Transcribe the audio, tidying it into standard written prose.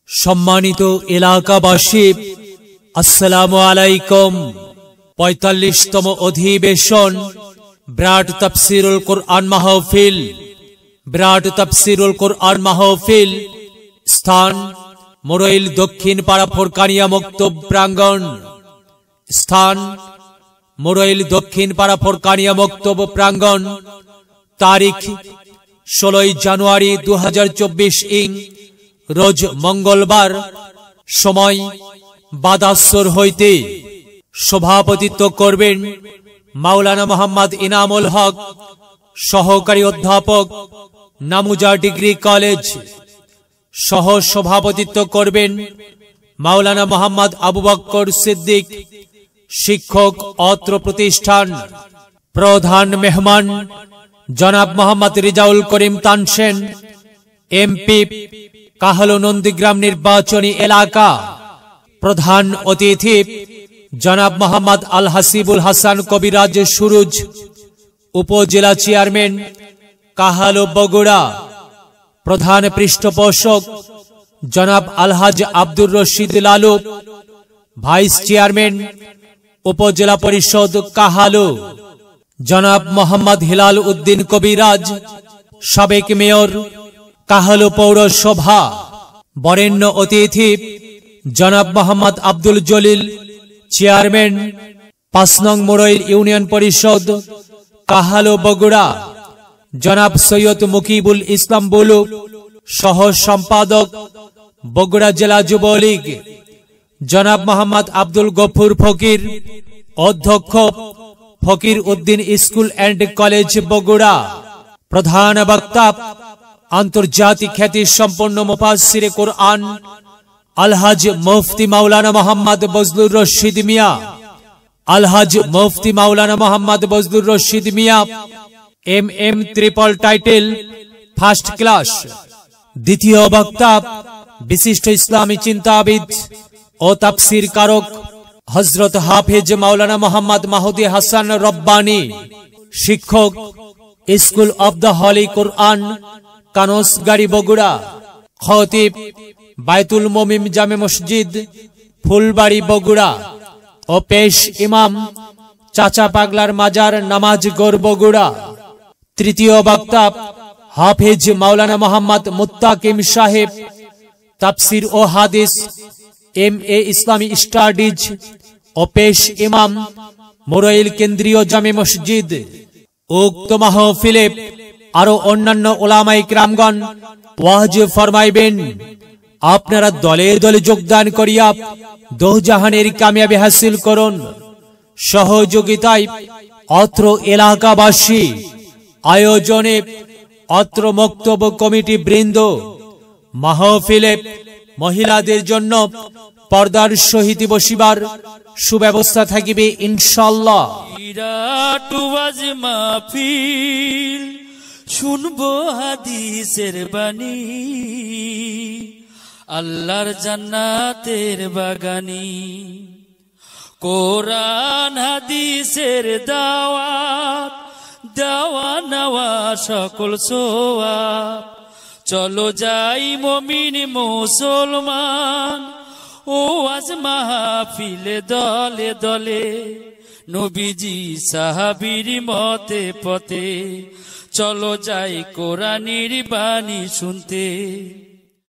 সম্মানিত এলাকাবাসী, আসসালামু আলাইকুম। ৪৫তম অধিবেশন বিরাট তাফসীরুল কুরআন মাহফিল। বিরাট তাফসীরুল কুরআন মাহফিল স্থান মোরইল দক্ষিণ পাড়া ফোরকানিয়া মক্তব প্রাঙ্গণ। স্থান মোরইল দক্ষিণ পাড়া ফোরকানিয়া মক্তব প্রাঙ্গণ। তারিখ ১৬ জানুয়ারি ২০২৪ ইং রোজ মঙ্গলবার। সময় বাদাসর হইতে। সভাপতিত্ব করবেন মাওলানা মোহাম্মদ ইনামুল হক, সহকারী অধ্যাপক, নামুজা ডিগ্রি কলেজ। সহ সভাপতিত্ব করবেন মাওলানা মোহাম্মদ আবু বকর সিদ্দিক, শিক্ষক, অত্র প্রতিষ্ঠান। প্রধান মেহমান জনাব মোহাম্মদ রিজাউল করিম তানসেন, এমপি, কাহালু নন্দীগ্রাম নির্বাচনী এলাকা। প্রধান অতিথি জনাব মোহাম্মদ আল হাসিবুল হাসান কবিরাজ সুরুজ, উপজেলা চেয়ারম্যান, কাহালু বগুড়া। প্রধান পৃষ্ঠপোষক জনাব আলহাজ আব্দুর রশিদ লালু, ভাইস চেয়ারম্যান, উপজেলা পরিষদ কাহালু। জনাব মোহাম্মদ হিলাল উদ্দিন কবিরাজ, সাবেক মেয়র, কাহালু পৌরসভা। বরেণ্য অতিথি জনাব মোহাম্মদ আব্দুল জলিল, চেয়ারম্যান, ৫ নং মোরইল ইউনিয়ন পরিষদ, কাহালু বগুড়া। জনাব সৈয়দ মুকিবুল ইসলাম বুলু, সহ সম্পাদক, বগুড়া জেলা যুবলীগ। জনাব মোহাম্মদ আব্দুল গফুর ফকির, অধ্যক্ষ, Fakir Uddin school and college Bogura. প্রধান বক্তা আন্তর্জাতিক খ্যাতি সম্পন্ন মুফাসসিরে কুরআন আলহাজ মুফতি মাওলানা মোহাম্মদ বজলুর রশিদ মিয়া। আলহাজ মুফতি মাওলানা Mohammad Bazlur Rashid Mia, MM triple title, first class. দ্বিতীয় বক্তা বিশিষ্ট ইসলামী চিন্তাবিদ ও তাফসীর কারক হযরত হাফেজ মাওলানা মোহাম্মদ মাহুদি হাসান রব্বানী, শিক্ষক, স্কুল অব দ্য হলি কুরআন, কানসগাড়ি বগুড়া। খতিব বাইতুল মুমিন জামে মসজিদ, ফুলবাড়ি বগুড়া ও পেশ ইমাম চাচা পাগলার মাজার, নামাজগড় বগুড়া। তৃতীয় বক্তা হাফেজ মাওলানা মোহাম্মদ মুত্তাকিম সাহেব, তাফসীর ও হাদিস, MA ইসলামী স্টাডিজ ও পেশ ইমাম, মোরইল কেন্দ্রীয় জামে মসজিদ। উক্ত মাহফিলে আরো অন্যান্য উলামায়ে কিরামগণ ওয়াজ ফরমাইবেন। আপনারা দলে দলে যোগদান করিয়া দোজাহানের কামিয়াবি হাসিল করুন। সহযোগিতায় অত্র এলাকাবাসী, আয়োজনে অত্র মক্তব কমিটি বৃন্দ। মাহফিলে মহিলাদের জন্য পর্দার সহিত বসিবার সুব্যবস্থা থাকিবে ইনশাআল্লাহ। বিরাট ওয়াজ মাহফিল, শুনবো হাদিসের বাণী, আল্লাহর জান্নাতের বাগানি। কোরআন হাদিসের দাওয়াত, দেওয়া নেওয়া সকল সোয়াব। চলো যাই মুমিন মুসলমান, ওয়াজ মাহফিলে দলে দলে, নবীজি সাহাবীর মতে পথে। চলো যাই কোরআনের বাণী শুনতে।